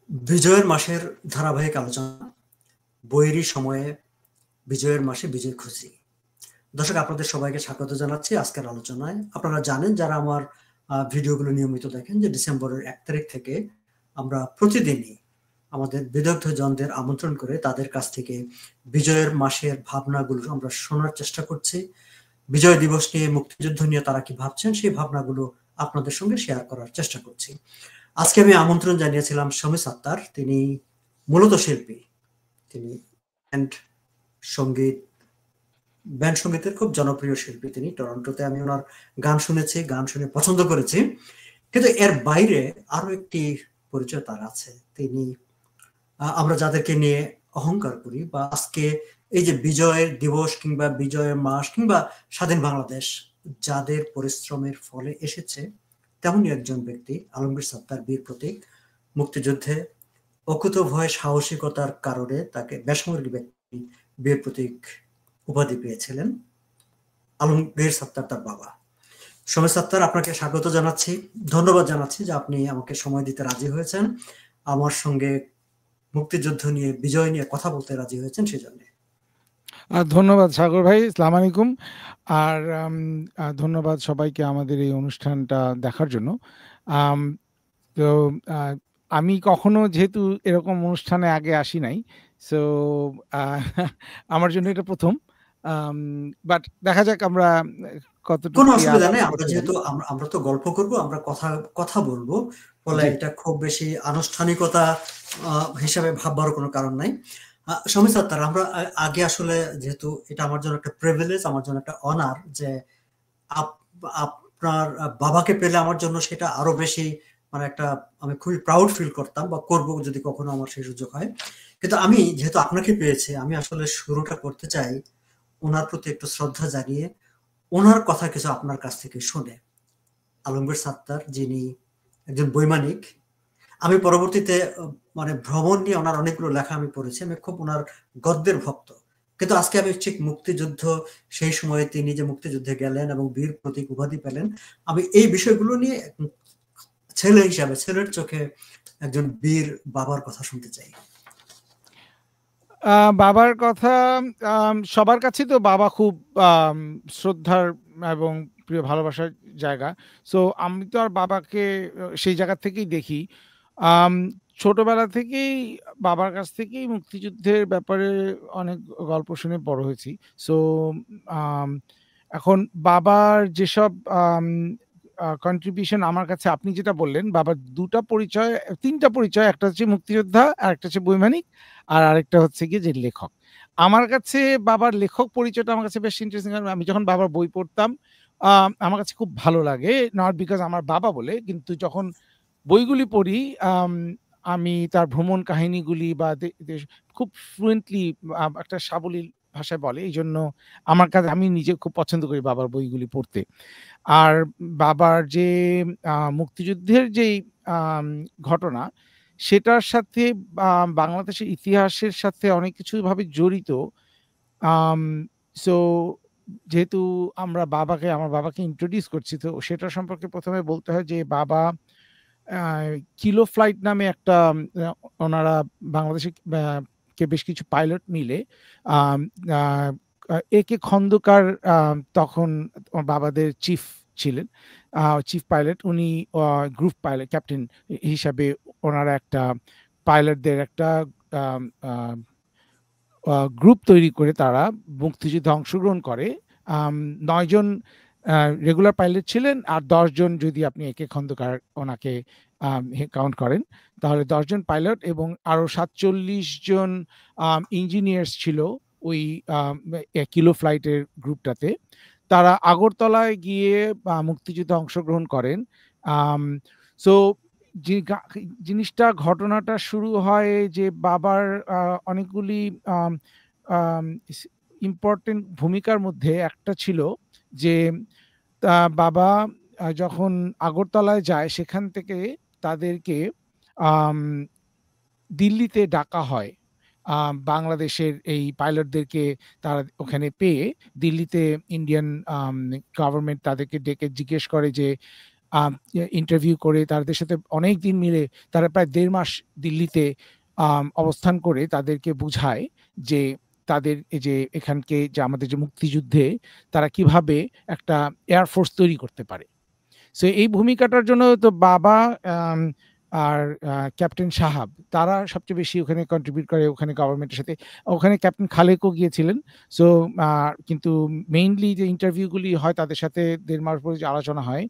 বিজয়ের মাসের ধারাবাহিক আলোচনা, বৈরী সময়ে বিজয়ের মাসে বিজয় খুঁজি। দর্শক, আপনাদের সবাইকে স্বাগত জানাচ্ছি আজকের আলোচনায়। আপনারা জানেন, যারা আমার ভিডিওগুলো নিয়মিত দেখেন, যে ডিসেম্বরের 1 তারিখ থেকে আমরা প্রতিদিনই আমাদের বিদগ্ধ জনদের আমন্ত্রণ করে তাদের কাছ থেকে বিজয়ের মাসের ভাবনাগুলো আমরা শোনার চেষ্টা করছি। বিজয় দিবস নিয়ে, মুক্তিযুদ্ধ নিয়ে তারা কি ভাবছেন, সেই ভাবনাগুলো আপনাদের সঙ্গে শেয়ার করার চেষ্টা করছি। আজকে আমি আমন্ত্রণ জানিয়েছিলাম শমী সাত্তার। তিনি মূলত শিল্পী, তিনি ব্যান্ড সঙ্গীত ব্যান্ড সঙ্গীতের খুব জনপ্রিয় শিল্পী। তিনি টরন্টোতে আমি ওনার গান শুনেছি, গান শুনে পছন্দ করেছি। কিন্তু এর বাইরে আরো একটি পরিচয় তার আছে। তিনি আমরা যাদেরকে নিয়ে অহংকার করি, বা আজকে এই যে বিজয়ের দিবস কিংবা বিজয়ের মাস কিংবা স্বাধীন বাংলাদেশ যাদের পরিশ্রমের ফলে এসেছে, তেমনই একজন ব্যক্তি আলমগীর সাত্তার, বীর প্রতীক। মুক্তিযুদ্ধে অকুতোভয় সাহসিকতার কারণে তাকে বেসামরিক ব্যক্তি বীর প্রতীক উপাধি পেয়েছিলেন আলমগীর সাত্তার, তার বাবা। শমী সাত্তার, আপনাকে স্বাগত জানাচ্ছি, ধন্যবাদ জানাচ্ছি যে আপনি আমাকে সময় দিতে রাজি হয়েছেন, আমার সঙ্গে মুক্তিযুদ্ধ নিয়ে, বিজয় নিয়ে কথা বলতে রাজি হয়েছেন সেজন্য। ধন্যবাদ সাগর ভাই, আসসালামু আলাইকুম। আর ধন্যবাদ সবাইকে আমাদের এই অনুষ্ঠানটা দেখার জন্য। তো আমি কখনো যেহেতু এরকম অনুষ্ঠানে আগে আসি নাই, সো আমার জন্য এটা প্রথম। বাট দেখা যাক আমরা কতটুকু কোনো কি অসুবিধা আলাপ নেই। আমরা করতে পারি। যেহেতু আমরা তো গল্প করব, আমরা কথা কথা বলবো, ফলে জি। এটা খুব বেশি আনুষ্ঠানিকতা হিসাবে ভাববার কোনো কারণ নাই। শমী সাত্তার, আমরা আগে আসলে, যেহেতু এটা আমার জন্য একটা প্রিভিলেজ, আমার জন্য একটা অনার, যে আপনার বাবাকে পেলে আমার জন্য সেটা আরো বেশি, মানে একটা, আমি খুবই প্রাউড ফিল করতাম বা করব যদি কখনো আমার সেই সুযোগ হয়। কিন্তু আমি যেহেতু আপনাকে পেয়েছি, আমি আসলে শুরুটা করতে চাই ওনার প্রতি একটু শ্রদ্ধা জানিয়ে, ওনার কথা কিছু আপনার কাছ থেকে শুনে। আলমগীর সাত্তার, যিনি একজন বৈমানিক। আমি পরবর্তীতে মানে ভ্রমণ নিয়ে ওনার অনেকগুলো লেখা আমি পড়েছি, আমি খুব ওনার গদ্যের ভক্ত। কিন্তু আজকে আমি ঠিক মুক্তিযুদ্ধ, সেই সময়ে তিনি যে মুক্তিযুদ্ধে গেলেন এবং বীর প্রতীক উপাধি পেলেন, আমি এই বিষয়গুলো নিয়ে ছেলে হিসাবে, ছেলের চোখে একজন বীর বাবার কথা শুনতে চাই। বাবার কথা, সবার কাছেই তো বাবা খুব শ্রদ্ধার এবং প্রিয় ভালোবাসার জায়গা। সো আমি তো আর বাবাকে সেই জায়গা থেকেই দেখি। আম ছোটবেলা থেকেই বাবার কাছ থেকেই মুক্তিযুদ্ধের ব্যাপারে অনেক গল্প শুনে বড় হয়েছি। সো আম এখন বাবার যেসব কন্ট্রিবিউশন আমার কাছে, আপনি যেটা বললেন, বাবার ২ টা পরিচয়, ৩ টা পরিচয়। একটা হচ্ছে মুক্তিযোদ্ধা, আরেকটা হচ্ছে বৈমানিক, আর আরেকটা হচ্ছে গিয়ে যে লেখক। আমার কাছে বাবার লেখক পরিচয়টা আমার কাছে বেশ ইন্টারেস্টিং। কারণ আমি যখন বাবার বই পড়তাম, আমার কাছে খুব ভালো লাগে। নট বিকজ আমার বাবা বলে, কিন্তু যখন বইগুলি পড়ি, আম আমি তার ভ্রমণ কাহিনীগুলি বা খুব ফ্লুয়েন্টলি একটা সাবলীল ভাষায় বলে। এইজন্য আমার কাছে, আমি নিজে খুব পছন্দ করি বাবার বইগুলি পড়তে। আর বাবার যে মুক্তিযুদ্ধের যেই আম ঘটনা, সেটার সাথে বাংলাদেশের ইতিহাসের সাথে অনেক কিছুভাবে জড়িত। আম সো যেহেতু আমার বাবাকে ইন্ট্রোডিউস করছি, তো সেটা সম্পর্কে ১ম এ বলতে হয় যে বাবা আ কিলো ফ্লাইট নামে একটা, ওনারা বাংলাদেশে কে বেশ কিছু পাইলট মিলে, আম আ একে খন্দকার তখন বাবাদের চিফ ছিলেন। চিফ পাইলট উনি, গ্রুপ পাইলট ক্যাপ্টেন হিসাবে ওনারা একটা পাইলটদের একটা আম আ গ্রুপ তৈরি করে তারা মুক্তিযুদ্ধে অংশগ্রহণ করে। ৯ জন রেগুলার পাইলট ছিলেন, আর ১০ জন যদি আপনি একে খন্দকার ওনাকে কাউন্ট করেন, তাহলে ১০ জন পাইলট এবং আরো ৪৭ জন ইঞ্জিনিয়ার্স ছিল ওই কিলো ফ্লাইটের গ্রুপটাতে। তারা আগরতলায় গিয়ে মুক্তিযুদ্ধে অংশগ্রহণ করেন। আম সো যে জিনিসটা, ঘটনাটা শুরু হয় যে বাবার অনেকগুলি আম আম ইস ইম্পোর্টেন্ট ভূমিকার মধ্যে একটা ছিল যে বাবা যখন আগরতলায় যায়, সেখান থেকে তাদেরকে আম দিল্লিতে ডাকা হয়। বাংলাদেশের এই পাইলটদেরকে তারা ওখানে পেয়ে, দিল্লিতে ইন্ডিয়ান গভর্নমেন্ট তাদেরকে ডেকে জিজ্ঞেস করে যে ইন্টারভিউ করে তাদের সাথে অনেক দিন মিলে তারা প্রায় 1.5 মাস দিল্লিতে অবস্থান করে তাদেরকে বুঝায় যে তাদের এই যে এখানকে যে আমাদের যে মুক্তিযুদ্ধে তারা কিভাবে একটা এয়ারফোর্স তৈরি করতে পারে। সো এই ভূমিকাটার জন্য তো বাবা আর ক্যাপ্টেন সাহাব তারা সবচেয়ে বেশি ওখানে কন্ট্রিবিউট করে ওখানে গভর্নমেন্টের সাথে। ওখানে ক্যাপ্টেন খালেকও গিয়েছিলেন। সো কিন্তু মেইনলি যে ইন্টারভিউগুলি হয় তাদের সাথে 1.5 মাস পরে যে আলোচনা হয়,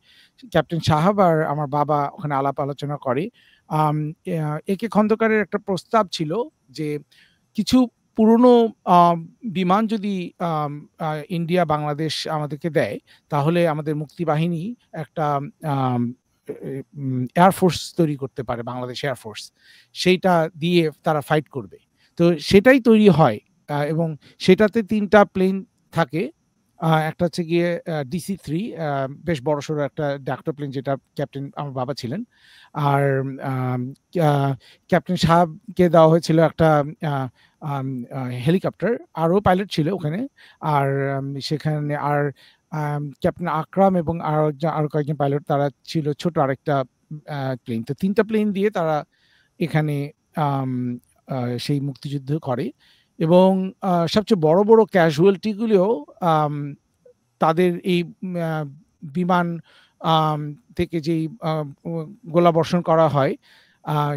ক্যাপ্টেন সাহাব আর আমার বাবা ওখানে আলাপ আলোচনা করে। একে খন্দকারের একটা প্রস্তাব ছিল যে কিছু পুরনো বিমান যদি ইন্ডিয়া বাংলাদেশ আমাদেরকে দেয় তাহলে আমাদের মুক্তিবাহিনী একটা এয়ারফোর্স তৈরি করতে পারে, বাংলাদেশ এয়ারফোর্স। সেইটা দিয়ে তারা ফাইট করবে। তো সেটাই তৈরি হয় এবং সেটাতে 3টা প্লেন থাকে। একটা হচ্ছে গিয়ে DC-3 বেশ বড়সড় একটা ডাক্তার প্লেন যেটা ক্যাপ্টেন আমার বাবা ছিলেন। আর ক্যাপ্টেন সাহাবকে দেওয়া হয়েছিল একটা হেলিকপ্টার। আরও পাইলট ছিল ওখানে। আর সেখানে আর ক্যাপ্টেন আকরাম এবং আরো কয়েকজন পাইলট তারা ছিল ছোট আরেকটা প্লেন। তো 3টা প্লেন দিয়ে তারা এখানে সেই মুক্তিযুদ্ধ করে এবং সবচেয়ে বড় বড় ক্যাজুয়ালিটিগুলিও তাদের এই বিমান থেকে যেই গোলাবর্ষণ করা হয়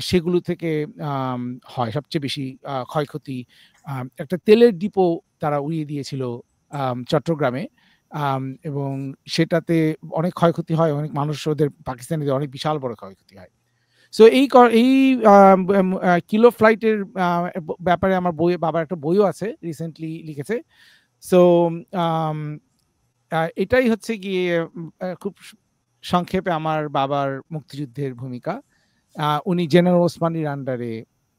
সেগুলো থেকে হয় সবচেয়ে বেশি ক্ষয়ক্ষতি। একটা তেলের ডিপো তারা উড়িয়ে দিয়েছিল চট্টগ্রামে এবং সেটাতে অনেক ক্ষয়ক্ষতি হয়, অনেক মানুষ ওদের পাকিস্তানিদের অনেক বিশাল বড় ক্ষয়ক্ষতি হয়। সো এই কিলো ফ্লাইটের ব্যাপারে আমার বাবার একটা বইও আছে, রিসেন্টলি লিখেছে। সো এটাই হচ্ছে গিয়ে খুব সংক্ষেপে আমার বাবার মুক্তিযুদ্ধের ভূমিকা। উনি জেনারেল ওসমানীর আন্ডারে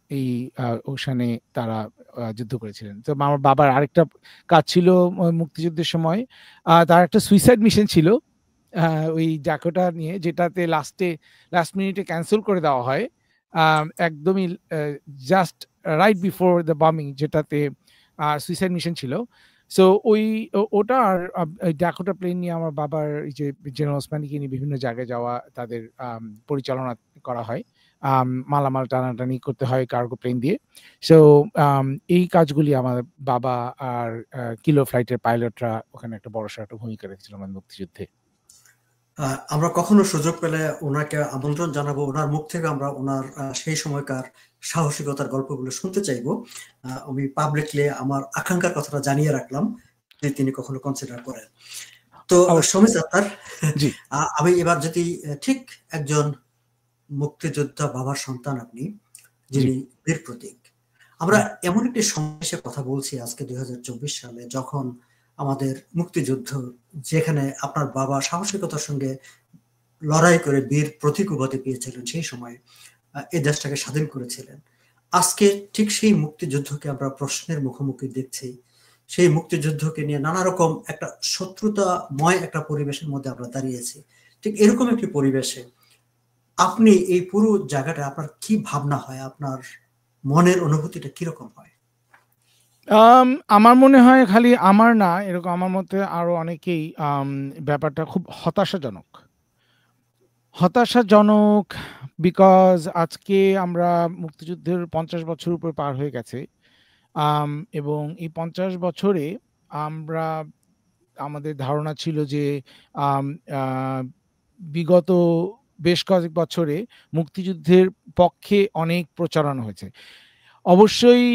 এই ওশানে তারা যুদ্ধ করেছিলেন। তো আমার বাবার আরেকটা কাজ ছিল মুক্তিযুদ্ধের সময়, তার একটা সুইসাইড মিশন ছিল ওই ডাকোটা নিয়ে, যেটাতে লাস্ট মিনিটে ক্যান্সেল করে দেওয়া হয় একদমই just right before the bombing, যেটাতে সুইসাইড মিশন ছিল। সো ওটা আর ডাকোটা প্লেন নিয়ে আমার বাবার এই যে জেনারেল ওসমানীকে নিয়ে বিভিন্ন জায়গায় যাওয়া তাদের পরিচালনা করা হয়, মালামাল টানাটানি করতে হয় কার্গো প্লেন দিয়ে। সো এই কাজগুলি আমার বাবা আর কিলো ফ্লাইটের পাইলটরা ওখানে একটা বড়সড় একটা ভূমিকা রেখেছিল আমার মুক্তিযুদ্ধে। আমরা কখনো সুযোগ পেলে ওনাকে আমন্ত্রণ জানাবো, ওনার মুখ থেকে আমরা ওনার সেই সময়কার সাহসিকতার গল্পগুলো শুনতে চাইবো। আমি পাবলিকলি আমার আকাঙ্ক্ষার কথাটা জানিয়ে রাখলাম যে তিনি কখনো কনসিডার করেন। তো শমীস আক্তার, আমি এবার যদি ঠিক একজন মুক্তিযোদ্ধা বাবার সন্তান আপনি, যিনি বীর প্রতীক, আমরা এমন একটি সমাবেশে কথা বলছি আজকে 2024 সালে, যখন আমাদের মুক্তিযুদ্ধ, যেখানে আপনার বাবা সাহসিকতার সঙ্গে লড়াই করে বীর প্রতীক উপাধি পেয়েছিলেন, সেই সময় এই দেশটাকে স্বাধীন করেছিলেন। আজকে ঠিক সেই মুক্তিযুদ্ধকে আমরা প্রশ্নের মুখোমুখি দেখছি। সেই মুক্তিযুদ্ধকে নিয়ে নানা রকম একটা শত্রুতাময় একটা পরিবেশের মধ্যে আমরা দাঁড়িয়েছি। ঠিক এরকম একটি পরিবেশে আপনি এই পুরো জায়গাটা আপনার কি ভাবনা হয়, আপনার মনের অনুভূতিটা কিরকম হয়? আমার মনে হয় খালি আমার না, এরকম আমার মতে আরো অনেকেই ব্যাপারটা খুব হতাশাজনক বিকজ আজকে আমরা মুক্তিযুদ্ধের 50 বছর উপর পার হয়ে গেছে এবং এই 50 বছরে আমরা আমাদের ধারণা ছিল যে বিগত বেশ কয়েক বছরে মুক্তিযুদ্ধের পক্ষে অনেক প্রচারণা হয়েছে। অবশ্যই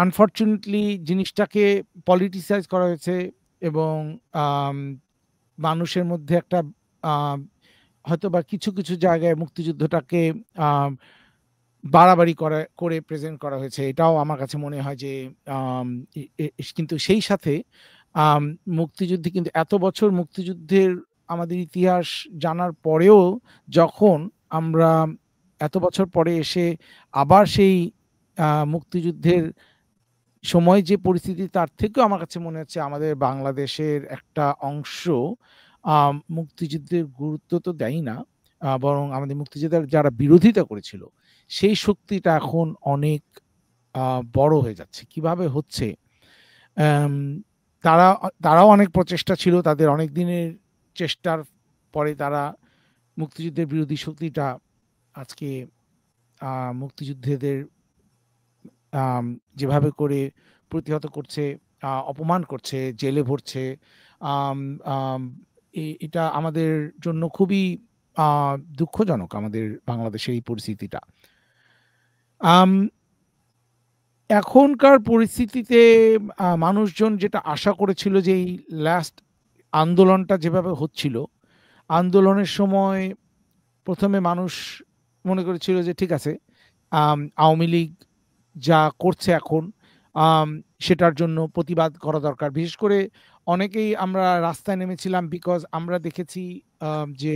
আনফরচুনেটলি জিনিসটাকে পলিটিসাইজ করা হয়েছে এবং মানুষের মধ্যে একটা হয়তো বা কিছু কিছু জায়গায় মুক্তিযুদ্ধটাকে বাড়াবাড়ি করে প্রেজেন্ট করা হয়েছে, এটাও আমার কাছে মনে হয় যে কিন্তু সেই সাথে মুক্তিযুদ্ধে কিন্তু এত বছর মুক্তিযুদ্ধের আমাদের ইতিহাস জানার পরেও যখন আমরা এত বছর পরে এসে আবার সেই মুক্তিযুদ্ধের সময় যে পরিস্থিতি, তার থেকেও আমার কাছে মনে হচ্ছে আমাদের বাংলাদেশের একটা অংশ মুক্তিযুদ্ধের গুরুত্ব তো দেয় না, বরং আমাদের মুক্তিযুদ্ধের যারা বিরোধিতা করেছিল সেই শক্তিটা এখন অনেক বড় হয়ে যাচ্ছে। কিভাবে হচ্ছে? তারাও অনেক প্রচেষ্টা ছিল, তাদের অনেক দিনের চেষ্টার পরে তারা মুক্তিযুদ্ধের বিরোধী শক্তিটা আজকে মুক্তিযুদ্ধেদের যেভাবে করে প্রতিহত করছে, অপমান করছে, জেলে ভরছে, এটা আমাদের জন্য খুবই দুঃখজনক, আমাদের বাংলাদেশের এই পরিস্থিতিটা। এখনকার পরিস্থিতিতে মানুষজন যেটা আশা করেছিল যে এই লাস্ট আন্দোলনটা যেভাবে হচ্ছিল, আন্দোলনের সময় প্রথমে মানুষ মনে করেছিল যে ঠিক আছে, আওয়ামী লীগ যা করছে এখন সেটার জন্য প্রতিবাদ করা দরকার। বিশেষ করে অনেকেই আমরা রাস্তায় নেমেছিলাম বিকজ আমরা দেখেছি যে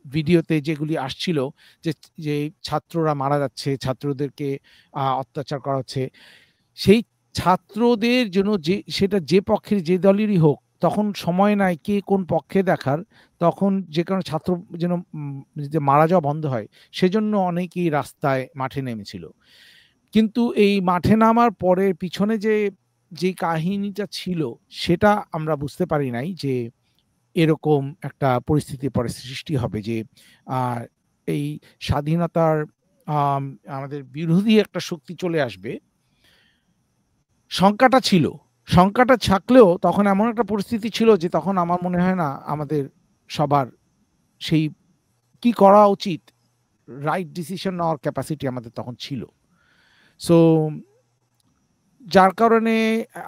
ভিডিওতে যেগুলি আসছিল যে ছাত্ররা মারা যাচ্ছে, ছাত্রদেরকে অত্যাচার করা হচ্ছে। সেই ছাত্রদের জন্য সেটা যে পক্ষের যে দলেরই হোক, তখন সময় নাই কে কোন পক্ষে দেখার, তখন যে কোনো ছাত্র যেন মারা যাওয়া বন্ধ হয়, সেজন্য অনেকেই রাস্তায় মাঠে নেমেছিল। কিন্তু এই মাঠে নামার পরে পিছনে যে কাহিনীটা ছিল সেটা আমরা বুঝতে পারি নাই যে এরকম একটা পরিস্থিতি পরে সৃষ্টি হবে, যে এই স্বাধীনতার আমাদের বিরোধী একটা শক্তি চলে আসবে। শঙ্কাটা থাকলেও তখন এমন একটা পরিস্থিতি ছিল যে তখন আমার মনে হয় না আমাদের সবার সেই কি করা উচিত, রাইট ডিসিশন নেওয়ার ক্যাপাসিটি আমাদের তখন ছিল। সো যার কারণে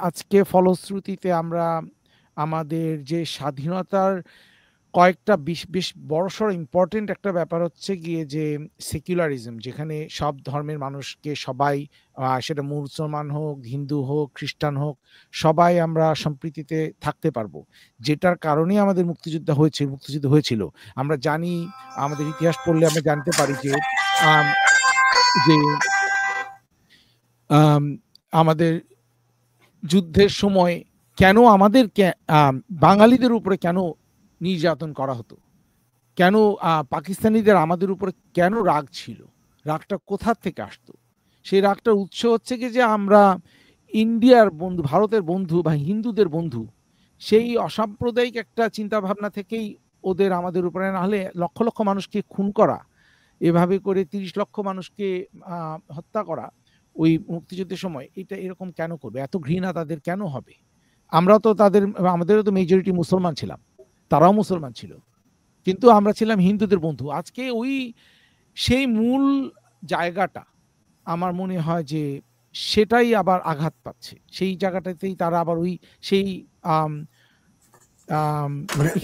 আজকে ফলশ্রুতিতে আমরা আমাদের যে স্বাধীনতার কয়েকটা বেশ বড়সড় ইম্পর্টেন্ট একটা ব্যাপার হচ্ছে গিয়ে যে সেকুলারিজম, যেখানে সব ধর্মের মানুষকে সবাই, সেটা মুসলমান হোক, হিন্দু হোক, খ্রিস্টান হোক, সবাই আমরা সম্প্রীতিতে থাকতে পারবো, যেটার কারণে আমাদের মুক্তিযুদ্ধ হয়েছিল। আমরা জানি, আমাদের ইতিহাস পড়লে আমরা জানতে পারি যে আমাদের যুদ্ধের সময় কেন আমাদেরকে বাঙালিদের উপরে কেন নির্যাতন করা হতো, কেন পাকিস্তানিদের আমাদের উপরে কেন রাগ ছিল, রাগটা কোথা থেকে আসতো? সেই রাগটার উৎস হচ্ছে কি যে আমরা ইন্ডিয়ার বন্ধু, ভারতের বন্ধু বা হিন্দুদের বন্ধু, সেই অসাম্প্রদায়িক একটা চিন্তা ভাবনা থেকেই ওদের আমাদের উপরে, না হলে লক্ষ লক্ষ মানুষকে খুন করা, এভাবে করে 30 লক্ষ মানুষকে হত্যা করা ওই মুক্তিযুদ্ধের সময়, এটা এরকম কেন করবে? এত ঘৃণা তাদের কেন হবে? আমরাও তো আমাদেরও তো মেজরিটি মুসলমান ছিলাম, তারাও মুসলমান ছিল, কিন্তু আমরা ছিলাম হিন্দুদের বন্ধু। আজকে সেই মূল জায়গাটা আমার মনে হয় যে সেটাই আবার আঘাত পাচ্ছে, সেই জায়গাটাতেই তারা আবার সেই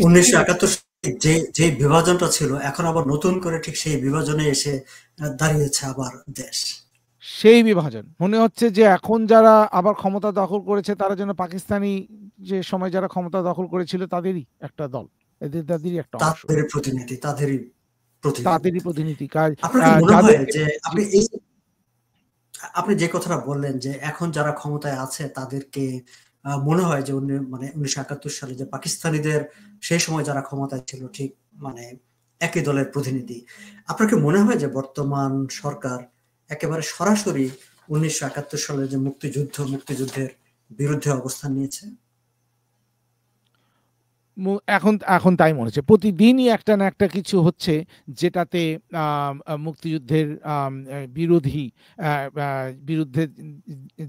1971 যে বিভাজনটা ছিল, এখন আবার নতুন করে ঠিক সেই বিভাজনে এসে দাঁড়িয়েছে আবার দেশ। সেই বিভাজন মনে হচ্ছে যে এখন যারা আবার ক্ষমতা দখল করেছে তারা যেন পাকিস্তানি যে সময় যারা ক্ষমতা দখল করেছিল তাদেরই একটা দল, তাদেরই একটা অংশ, তাদেরই প্রতিনিধি। আপনি যে কথাটা বললেন যে এখন যারা ক্ষমতায় আছে তাদেরকে মনে হয় যে 1971 সালে যে পাকিস্তানিদের সেই সময় যারা ক্ষমতায় ছিল ঠিক একই দলের প্রতিনিধি। আপনার কি মনে হয় যে বর্তমান সরকার একেবারে সরাসরি 1971 সালে যে মুক্তিযুদ্ধের বিরুদ্ধে অবস্থান নিয়েছে? এখন তাই মনে হচ্ছে, প্রতিদিনই একটা না একটা কিছু হচ্ছে যেটাতে মুক্তিযুদ্ধের বিরুদ্ধে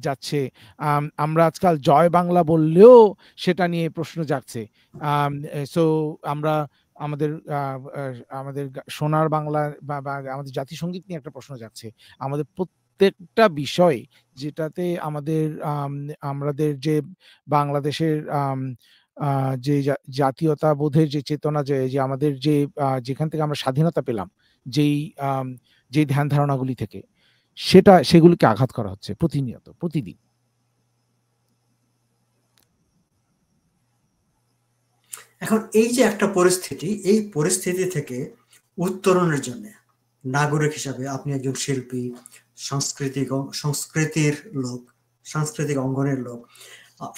যাচ্ছে। আমরা আজকাল জয় বাংলা বললেও সেটা নিয়ে প্রশ্ন জাগছে। সো আমরা আমাদের সোনার বাংলা বা আমাদের জাতিসংগীত নিয়ে একটা প্রশ্ন জাগছে। আমাদের প্রত্যেকটা বিষয় যেটাতে আমাদের যে বাংলাদেশের যে জাতীয়তা বোধের যে চেতনা, যে আমাদের যেখান থেকে আমরা স্বাধীনতা পেলাম, যেই ধ্যান ধারণাগুলি থেকে, সেগুলিকে আঘাত করা হচ্ছে প্রতিনিয়ত, প্রতিদিন। এখন এই যে একটা পরিস্থিতি, এই পরিস্থিতি থেকে উত্তরণের জন্য নাগরিক হিসাবে আপনি একজন শিল্পী, সংস্কৃতির লোক, সাংস্কৃতিক অঙ্গনের লোক,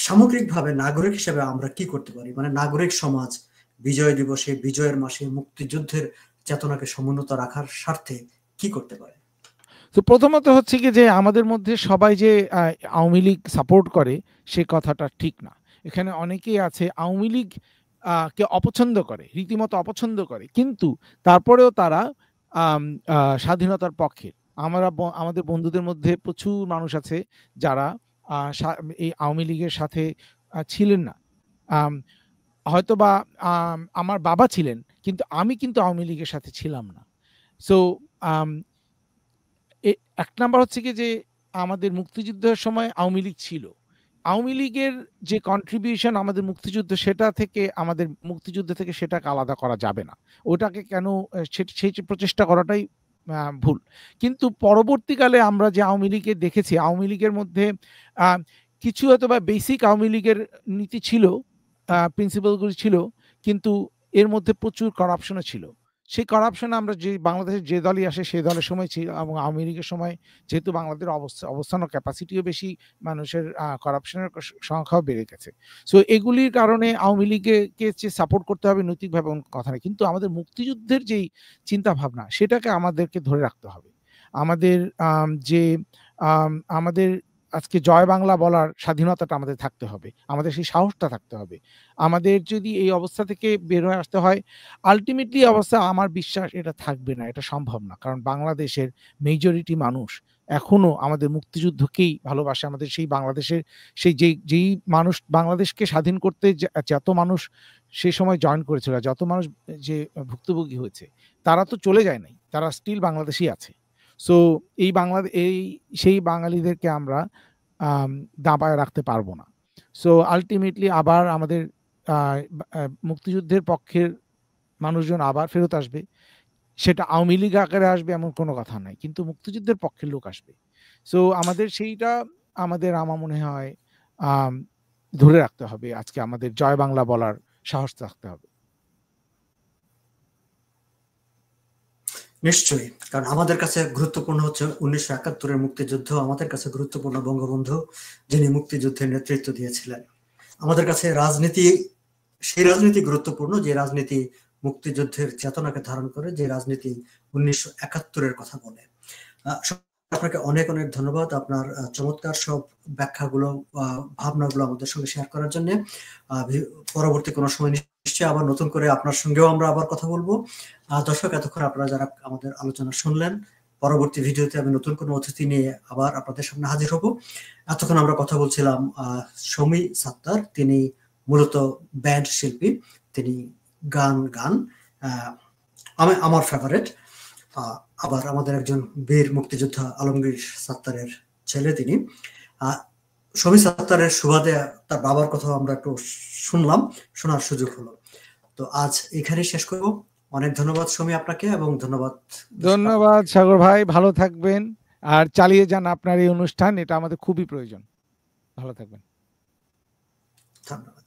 সামগ্রিকভাবে নাগরিক হিসেবে আমরা কি করতে পারি? নাগরিক সমাজ বিজয় দিবসে, বিজয়ের মাসে মুক্তিযুদ্ধের চেতনাকে সমুন্নত রাখার স্বার্থে কি করতে পারে? তো প্রথমত হচ্ছে কি যে আমাদের মধ্যে সবাই যে আওয়ামী লীগ সাপোর্ট করে সে কথাটা ঠিক না। এখানে অনেকেই আছে আওয়ামী লীগ কে অপছন্দ করে, রীতিমতো অপছন্দ করে। কিন্তু তারপরেও তারা স্বাধীনতার পক্ষের। আমাদের বন্ধুদের মধ্যে প্রচুর মানুষ আছে যারা এই আওয়ামী লীগের সাথে ছিলেন না। আম হয়তোবা আমার বাবা ছিলেন, কিন্তু আমি কিন্তু আওয়ামী লীগের সাথে ছিলাম না। সো আম এ ১ নাম্বার হচ্ছে গিয়ে যে আমাদের মুক্তিযুদ্ধের সময় আওয়ামী লীগ ছিল। আওয়ামী লীগের যে কন্ট্রিবিউশন আমাদের মুক্তিযুদ্ধ আমাদের মুক্তিযুদ্ধ থেকে সেটাকে আলাদা করা যাবে না। ওটাকে কেন সেই প্রচেষ্টা করাটাই ভুল। কিন্তু পরবর্তীকালে আমরা যে আওয়ামী লীগকে দেখেছি, আওয়ামী লীগের মধ্যে আ কিছু হয়তোবা বেসিক আওয়ামী লীগের নীতি ছিল, প্রিন্সিপাল গুলো ছিল, কিন্তু এর মধ্যে প্রচুর করাপশনও ছিল। সেই করাপশন আমরা যে বাংলাদেশের যে দলই আসে সেই দলের সময় ছিল, এবং আওয়ামী লীগের সময় যেহেতু বাংলাদেশের অবস্থান ও ক্যাপাসিটিও বেশি, মানুষের করাপশনের সংখ্যাও বেড়ে গেছে। সো এগুলির কারণে আওয়ামী লীগকে যে সাপোর্ট করতে হবে নৈতিকভাবে এমন কথা নেই। কিন্তু আমাদের মুক্তিযুদ্ধের যেই চিন্তাভাবনা সেটাকে আমাদেরকে ধরে রাখতে হবে। আমাদের যে আমাদের আজকে জয় বাংলা বলার স্বাধীনতাটা আমাদের থাকতে হবে। আমাদের সেই সাহসটা থাকতে হবে। আমাদের যদি এই অবস্থা থেকে বের হয়ে আসতে হয়, আল্টিমেটলি অবস্থা আমার বিশ্বাস এটা থাকবে না, এটা সম্ভব না। কারণ বাংলাদেশের মেজরিটি মানুষ এখনো আমাদের মুক্তিযুদ্ধকেই ভালোবাসে। আমাদের সেই বাংলাদেশের যেই মানুষ বাংলাদেশকে স্বাধীন করতে যত মানুষ সেই সময় জয়েন করেছিল, যত মানুষ যে ভুক্তভোগী হয়েছে, তারা তো চলে যায় নাই। তারা স্টিল বাংলাদেশেই আছে। সো সেই বাঙালিদেরকে আমরা দাবায় রাখতে পারবো না। সো আল্টিমেটলি আবার আমাদের মুক্তিযুদ্ধের পক্ষের মানুষজন আবার ফেরত আসবে। সেটা আওয়ামী লীগ আকারে আসবে এমন কোনো কথা নাই। কিন্তু মুক্তিযুদ্ধের পক্ষের লোক আসবে। সো আমাদের সেইটা আমার মনে হয় আম ধরে রাখতে হবে। আজকে আমাদের জয় বাংলা বলার সাহস রাখতে হবে। নিশ্চয়ই, কারণ আমাদের কাছে গুরুত্বপূর্ণ হচ্ছে 1971 মুক্তিযুদ্ধ, আমাদের কাছে গুরুত্বপূর্ণ বঙ্গবন্ধু, যিনি মুক্তিযুদ্ধের নেতৃত্ব দিয়েছিলেন। আমাদের কাছে সেই রাজনীতি গুরুত্বপূর্ণ যে রাজনীতি মুক্তিযুদ্ধের চেতনাকে ধারণ করে, যে রাজনীতি 1971 কথা বলে। আপনাকে অনেক অনেক ধন্যবাদ আপনার চমৎকার সব ব্যাখ্যাগুলো, ভাবনাগুলো আমাদের সঙ্গে শেয়ার করার জন্য। পরবর্তী কোনো সময় নিশ্চয়ই আবার নতুন করে আপনার সঙ্গেও আমরা আবার কথা বলবো। দর্শক, এতক্ষণ আপনারা যারা আমাদের আলোচনা শুনলেন, পরবর্তী ভিডিওতে আমি নতুন কোনো অতিথি নিয়ে আবার আপনাদের সামনে হাজির হব। এতক্ষণ আমরা কথা বলছিলাম শমী সাত্তার, তিনি মূলত ব্যান্ড শিল্পী, তিনি গান আমার ফেভারিট। আবার আমাদের একজন বীর মুক্তিযোদ্ধা আলমগীর সাত্তারের ছেলে তিনি। শমী সাত্তারের সুবাদে তার বাবার কথা আমরা একটু শোনার সুযোগ হলো। তো আজ এখানেই শেষ করব। অনেক ধন্যবাদ শমী আপনাকে, এবং ধন্যবাদ সাগর ভাই, ভালো থাকবেন আর চালিয়ে যান আপনার এই অনুষ্ঠান, এটা আমাদের খুবই প্রয়োজন। ভালো থাকবেন। ধন্যবাদ।